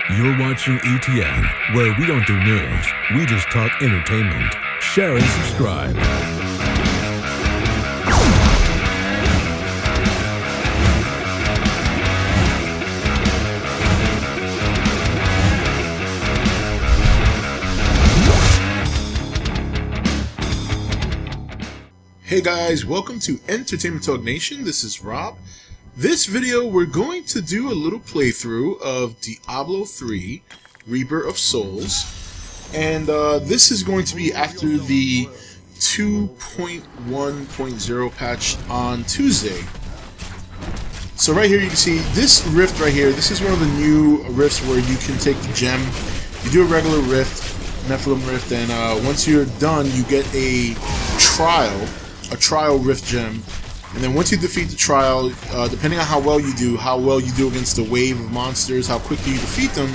You're watching E.T.N, where we don't do news, we just talk entertainment. Share and subscribe. Hey guys, welcome to Entertainment Talk Nation. This is Rob. This video, we're going to do a little playthrough of Diablo 3, Reaper of Souls, and this is going to be after the 2.1.0 patch on Tuesday. So right here you can see this rift right here. This is one of the new rifts where you can take the gem, you do a regular rift, Nephilim rift, and once you're done you get a trial rift gem. And then once you defeat the trial, depending on how well you do against the wave of monsters, how quickly you defeat them,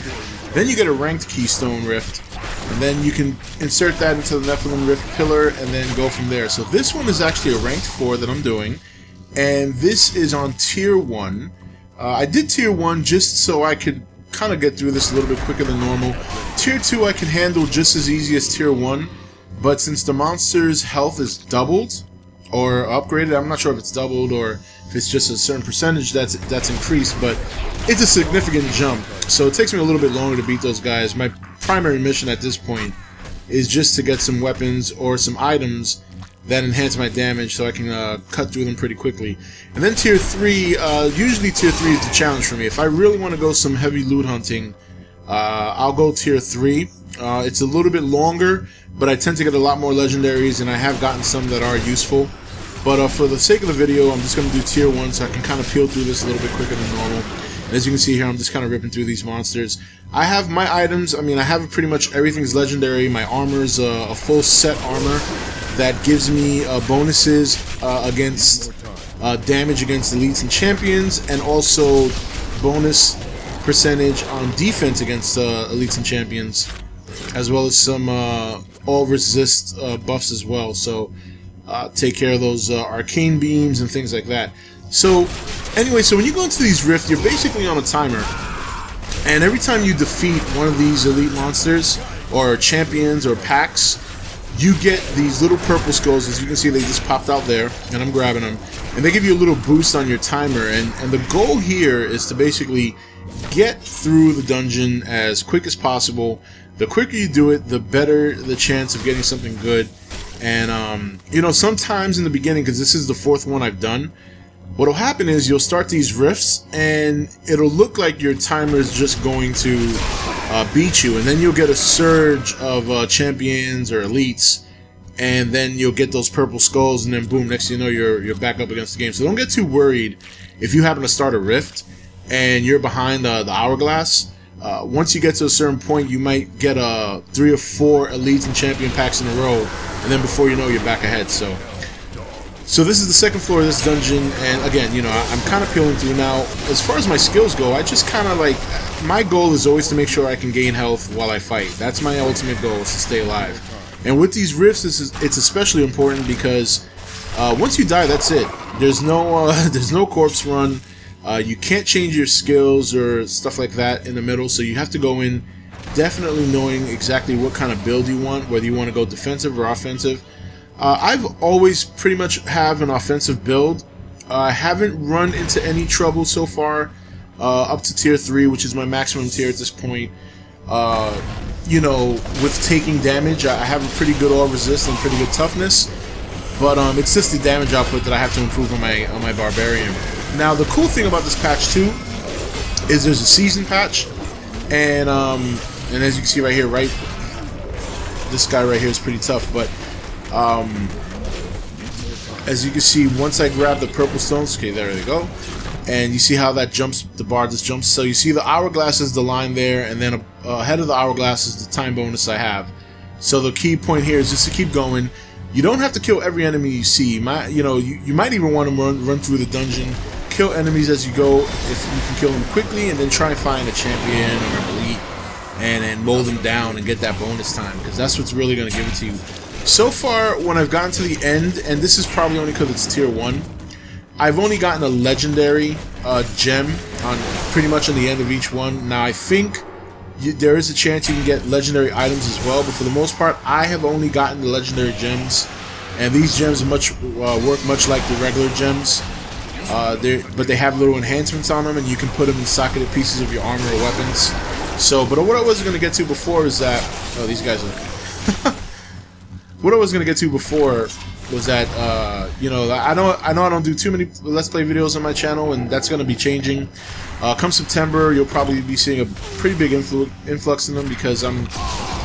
then you get a ranked keystone rift. And then you can insert that into the Nephilim rift pillar and then go from there. So this one is actually a ranked 4 that I'm doing. And this is on tier 1. I did tier 1 just so I could kind of get through this a little bit quicker than normal. Tier 2 I can handle just as easy as tier 1. But since the monster's health is doubled, or upgraded, I'm not sure if it's doubled or if it's just a certain percentage that's increased, but it's a significant jump, so it takes me a little bit longer to beat those guys. My primary mission at this point is just to get some weapons or some items that enhance my damage so I can cut through them pretty quickly. And then tier 3, usually tier 3 is the challenge for me. If I really want to go some heavy loot hunting, I'll go tier 3. It's a little bit longer, but I tend to get a lot more legendaries, and I have gotten some that are useful. But for the sake of the video, I'm just going to do tier 1 so I can kind of peel through this a little bit quicker than normal. And as you can see here, I'm just kind of ripping through these monsters. I have my items, I mean, I have pretty much everything's legendary. My armor's a full set armor that gives me bonuses against damage against elites and champions, and also bonus percentage on defense against elites and champions, as well as some all resist buffs as well. So take care of those arcane beams and things like that. So anyway, so when you go into these rifts, you're basically on a timer, and every time you defeat one of these elite monsters or champions or packs, you get these little purple skulls. As you can see, they just popped out there, and I'm grabbing them, and they give you a little boost on your timer. And the goal here is to basically get through the dungeon as quick as possible. The quicker you do it, the better the chance of getting something good. And you know, sometimes in the beginning, because this is the 4th one I've done, what'll happen is you'll start these rifts and it'll look like your timer is just going to beat you, and then you'll get a surge of champions or elites, and then you'll get those purple skulls, and then boom, next thing you know, you're back up against the game. So don't get too worried if you happen to start a rift and you're behind the hourglass. Once you get to a certain point, you might get 3 or 4 elites and champion packs in a row, and then before you know, you're back ahead. So this is the 2nd floor of this dungeon, and again, you know, I'm kind of peeling through now. As far as my skills go, I just kind of like, my goal is always to make sure I can gain health while I fight. That's my ultimate goal, is to stay alive. And with these rifts, it's especially important because once you die, that's it. There's no corpse run. You can't change your skills or stuff like that in the middle, so you have to go in definitely knowing exactly what kind of build you want, whether you want to go defensive or offensive. I've always pretty much have an offensive build. I haven't run into any trouble so far up to tier 3, which is my maximum tier at this point. You know, with taking damage, I have a pretty good all resist and pretty good toughness, but it's just the damage output that I have to improve on my Barbarian. Now, the cool thing about this patch too is there's a season patch, and as you can see right here, this guy right here is pretty tough. But as you can see, once I grab the purple stones, okay, there they go, and you see how that jumps, the bar just jumps. So you see the hourglass is the line there, and then ahead of the hourglass is the time bonus I have. So the key point here is just to keep going. You don't have to kill every enemy you see. You might even want to run through the dungeon, kill enemies as you go if you can kill them quickly, and then try and find a champion or an elite and mold them down and get that bonus time, because that's what's really going to give it to you. So far, when I've gotten to the end, and this is probably only because it's tier 1, I've only gotten a legendary gem on pretty much on the end of each one. Now I think there is a chance you can get legendary items as well, but for the most part, I have only gotten the legendary gems, and these gems work much like the regular gems. But they have little enhancements on them, and you can put them in socketed pieces of your armor or weapons. So, but what I wasn't going to get to before is that, oh, these guys are. What I was going to get to before was that, you know, I know I don't do too many Let's Play videos on my channel, and that's going to be changing. Come September, you'll probably be seeing a pretty big influx in them, because I'm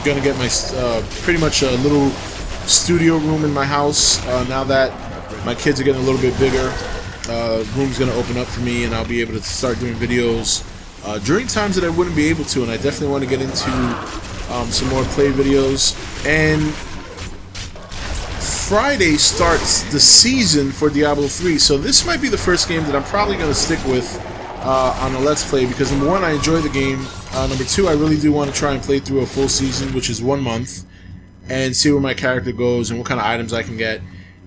going to get my pretty much a little studio room in my house now that my kids are getting a little bit bigger. Room's going to open up for me, and I'll be able to start doing videos during times that I wouldn't be able to, and I definitely want to get into some more play videos. And Friday starts the season for Diablo 3, so this might be the first game that I'm probably going to stick with on a Let's Play, because number one, I enjoy the game, number two, I really do want to try and play through a full season, which is 1 month, and see where my character goes and what kind of items I can get,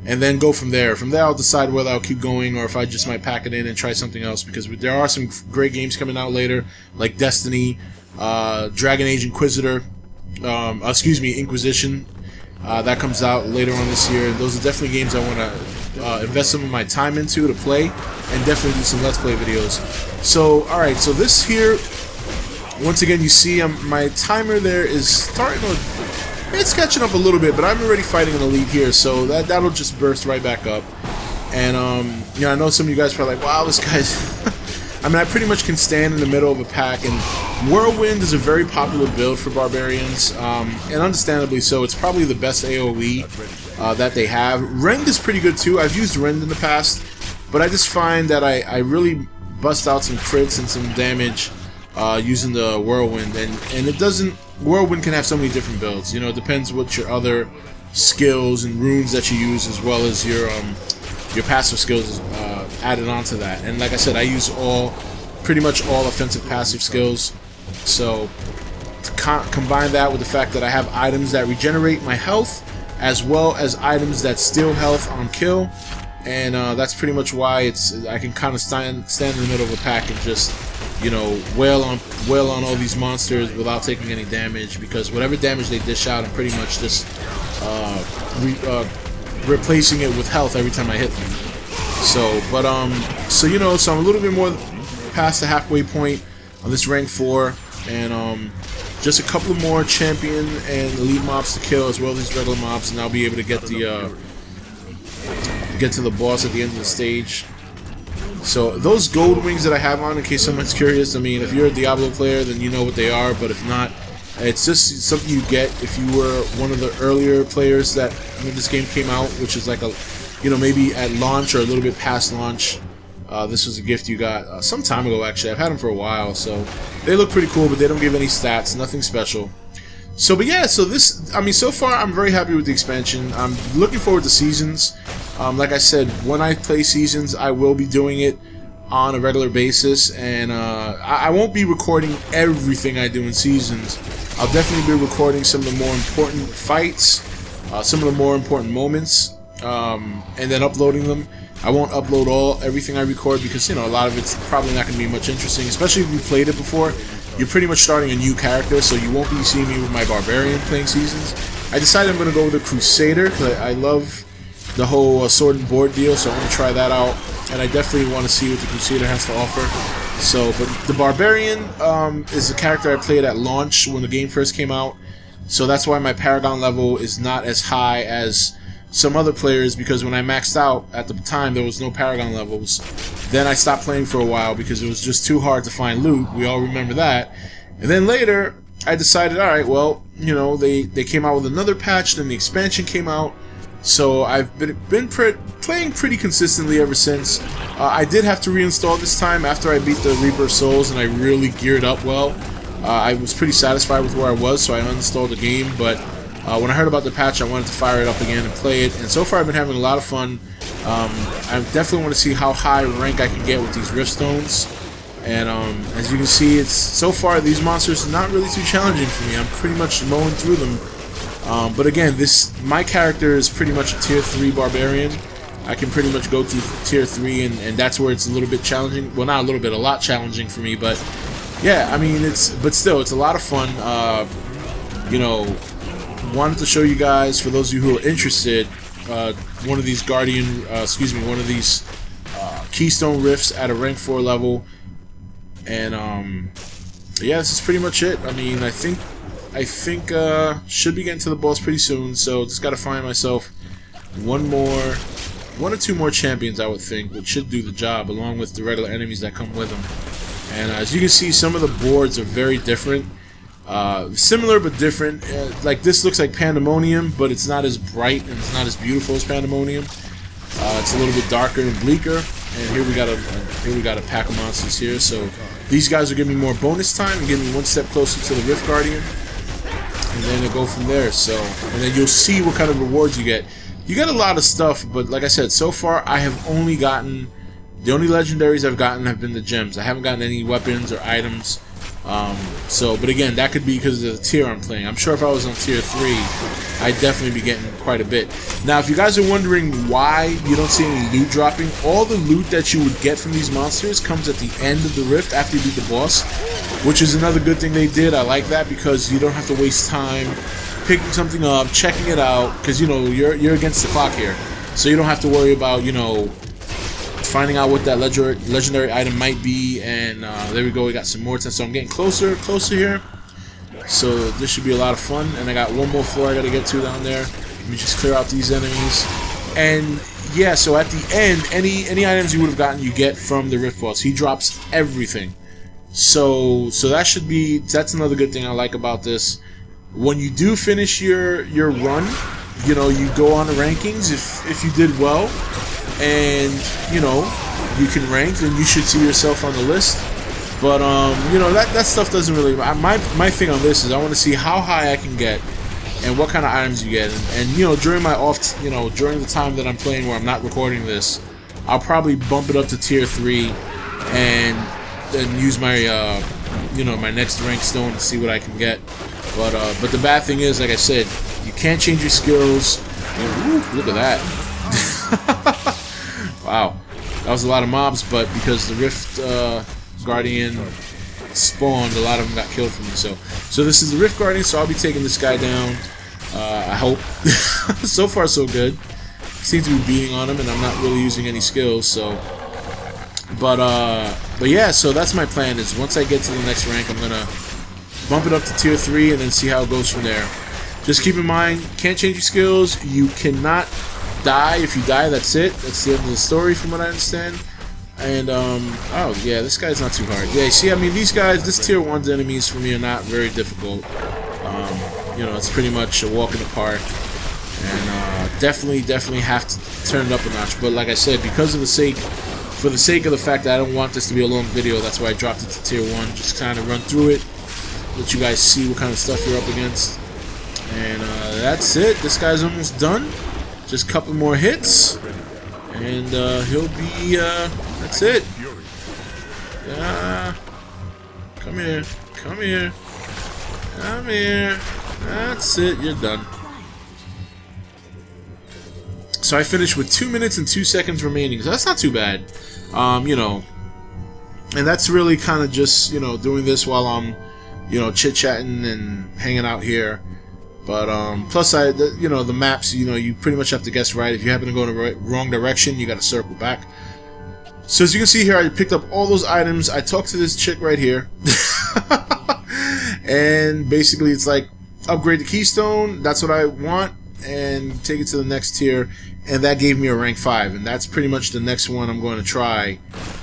and then go from there. From there, I'll decide whether I'll keep going or if I just might pack it in and try something else, because there are some great games coming out later, like Destiny, Dragon Age Inquisitor, Inquisition, that comes out later on this year. Those are definitely games I want to invest some of my time into to play, and definitely do some Let's Play videos. So, alright, so this here, once again, you see my timer there is starting to, it's catching up a little bit, but I'm already fighting an elite here, so that'll just burst right back up. And, you know, I know some of you guys are probably like, wow, this guy's... I mean, I pretty much can stand in the middle of a pack, and Whirlwind is a very popular build for Barbarians, and understandably so. It's probably the best AoE that they have. Rend is pretty good too. I've used Rend in the past, but I just find that I really bust out some crits and some damage using the Whirlwind, and it doesn't... Whirlwind can have so many different builds. You know, it depends what your other skills and runes that you use, as well as your passive skills added onto that. And like I said, I use pretty much all offensive passive skills. So to combine that with the fact that I have items that regenerate my health, as well as items that steal health on kill, and that's pretty much why I can kind of stand in the middle of a pack and just, you know, wail on all these monsters without taking any damage, because whatever damage they dish out, I'm pretty much just replacing it with health every time I hit them. So, but so you know, so I'm a little bit more past the halfway point on this rank 4, and just a couple more champion and elite mobs to kill, as well as these regular mobs, and I'll be able to get to the boss at the end of the stage. So those gold wings that I have on, in case someone's curious, I mean, if you're a Diablo player, then you know what they are, but if not, it's just something you get if you were one of the earlier players that when this game came out, which is like a, you know, maybe at launch or a little bit past launch. This was a gift you got some time ago, actually. I've had them for a while, so they look pretty cool, but they don't give any stats, nothing special. So, but yeah, so this, I mean, so far I'm very happy with the expansion. I'm looking forward to Seasons. Like I said, when I play Seasons, I will be doing it on a regular basis, and I won't be recording everything I do in Seasons. I'll definitely be recording some of the more important fights, some of the more important moments, and then uploading them. I won't upload everything I record, because, you know, a lot of it's probably not going to be much interesting, especially if you played it before. You're pretty much starting a new character, so you won't be seeing me with my Barbarian playing Seasons. I decided I'm going to go with the Crusader, because I love the whole sword and board deal, so I want to try that out, and I definitely want to see what the Crusader has to offer. So, but the Barbarian is a character I played at launch when the game first came out, so that's why my Paragon level is not as high as some other players, because when I maxed out at the time there was no Paragon levels. Then I stopped playing for a while because it was just too hard to find loot. We all remember that. And then later I decided, alright, well, you know, they came out with another patch, then the expansion came out, so I've been playing pretty consistently ever since. I did have to reinstall this time after I beat the Reaper of Souls, and I really geared up well. I was pretty satisfied with where I was, so I uninstalled the game, but when I heard about the patch, I wanted to fire it up again and play it, and so far I've been having a lot of fun. I definitely want to see how high rank I can get with these Rift Stones, and as you can see, it's so far these monsters are not really too challenging for me. I'm pretty much mowing through them, but again, my character is pretty much a tier 3 Barbarian. I can pretty much go through tier 3, and that's where it's a little bit challenging. Well, not a little bit, a lot challenging for me, but yeah, I mean, but still, it's a lot of fun. You know, wanted to show you guys, for those of you who are interested, one of these one of these Keystone Rifts at a rank 4 level, and yeah, this is pretty much it. I mean, I think should be getting to the boss pretty soon, so just gotta find myself one or two more champions, I would think, which should do the job, along with the regular enemies that come with them. And as you can see, some of the boards are very different. Similar but different. Like, this looks like Pandemonium, but it's not as bright and it's not as beautiful as Pandemonium. It's a little bit darker and bleaker. And here we got a pack of monsters here. So these guys will give me more bonus time and get me one step closer to the Rift Guardian. And then it'll go from there. So, and then you'll see what kind of rewards you get. You get a lot of stuff, but like I said, so far I have only gotten, the only legendaries I've gotten have been the gems. I haven't gotten any weapons or items. But again, that could be because of the tier I'm playing. I'm sure if I was on tier 3, I'd definitely be getting quite a bit. Now, if you guys are wondering why you don't see any loot dropping, all the loot that you would get from these monsters comes at the end of the rift after you beat the boss, which is another good thing they did. I like that because you don't have to waste time picking something up, checking it out, because, you know, you're against the clock here. So you don't have to worry about, you know, finding out what that legendary item might be. And there we go, we got some more time. So I'm getting closer here. So this should be a lot of fun. And I got one more floor I gotta get to down there. Let me just clear out these enemies. And yeah, so at the end, any items you would have gotten, you get from the Rift Boss. He drops everything. So that's another good thing I like about this. When you do finish your run, you know, you go on the rankings if you did well, and you know, you can rank, then you should see yourself on the list. But you know, that stuff doesn't really, my thing on this is I want to see how high I can get and what kind of items you get. And you know, during my during the time that I'm playing where I'm not recording this, I'll probably bump it up to tier 3 and then use my you know, my next rank stone to see what I can get. But the bad thing is, like I said, you can't change your skills. Ooh, look at that. Wow, that was a lot of mobs, but because the Rift Guardian spawned, a lot of them got killed from me. So this is the Rift Guardian, so I'll be taking this guy down. I hope. So far, so good. Seems to be beating on him, and I'm not really using any skills. So, but yeah, so that's my plan. Is once I get to the next rank, I'm gonna bump it up to tier 3 and then see how it goes from there. Just keep in mind, can't change your skills. You cannot die. If you die, that's it. That's the end of the story, from what I understand. And oh yeah, this guy's not too hard. Yeah, see, I mean, these guys, this tier 1's enemies for me are not very difficult. You know, it's pretty much a walk in the park. And definitely have to turn it up a notch. But like I said, because of for the sake of the fact that I don't want this to be a long video, that's why I dropped it to tier 1. Just kind of run through it, let you guys see what kind of stuff you're up against. And that's it. This guy's almost done. Just a couple more hits, and he'll be, that's it. Come here. Come here. Come here. That's it. You're done. So I finished with 2 minutes and 2 seconds remaining. So that's not too bad. You know, and that's really kind of just, you know, doing this while I'm, you know, chit-chatting and hanging out here. But plus, you know, the maps, you know, you pretty much have to guess right. If you happen to go in the wrong direction, you got to circle back. So as you can see here, I picked up all those items. I talked to this chick right here, and basically it's like, upgrade the keystone. That's what I want, and take it to the next tier. And that gave me a rank 5, and that's pretty much the next one I'm going to try.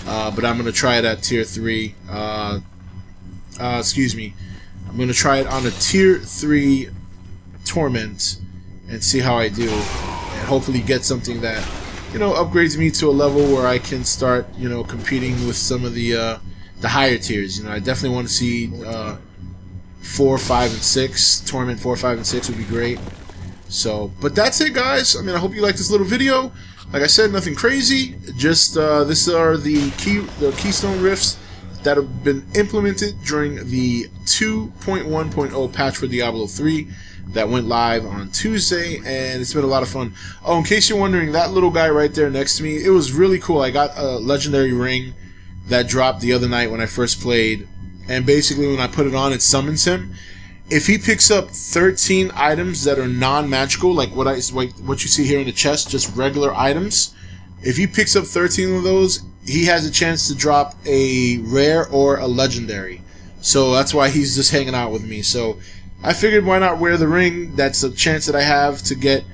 But I'm going to try it at tier 3. Excuse me. I'm going to try it on a tier 3 Torment and see how I do, and hopefully get something that, you know, upgrades me to a level where I can start, you know, competing with some of the higher tiers. You know, I definitely want to see 4, 5, and 6. Torment 4, 5, and 6 would be great. So, but that's it, guys. I mean, I hope you liked this little video. Like I said, nothing crazy. Just this are the Keystone Rifts that have been implemented during the 2.1.0 patch for Diablo 3 that went live on Tuesday, and it's been a lot of fun. Oh, in case you're wondering, that little guy right there next to me, it was really cool. I got a legendary ring that dropped the other night when I first played, and basically when I put it on, it summons him. If he picks up 13 items that are non-magical, like what you see here in the chest, just regular items, if he picks up 13 of those, he has a chance to drop a rare or a legendary. So that's why he's just hanging out with me. So I figured, why not wear the ring? That's a chance that I have to get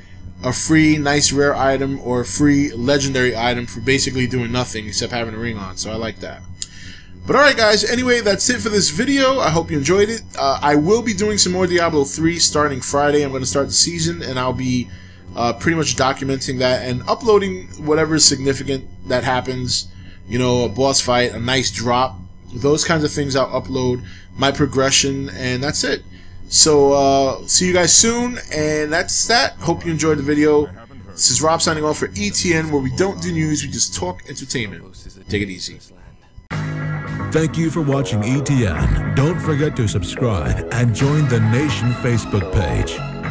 a free nice rare item or a free legendary item for basically doing nothing except having a ring on. So I like that. But alright guys, anyway, that's it for this video. I hope you enjoyed it. I will be doing some more Diablo 3 starting Friday. I'm going to start the season, and I'll be pretty much documenting that and uploading whatever is significant that happens. You know, a boss fight, a nice drop, those kinds of things I'll upload, my progression, and that's it. So, see you guys soon, and that's that. Hope you enjoyed the video. This is Rob signing off for E.T.N, where we don't do news, we just talk entertainment. Take it easy. Thank you for watching E.T.N. Don't forget to subscribe and join the Nation Facebook page.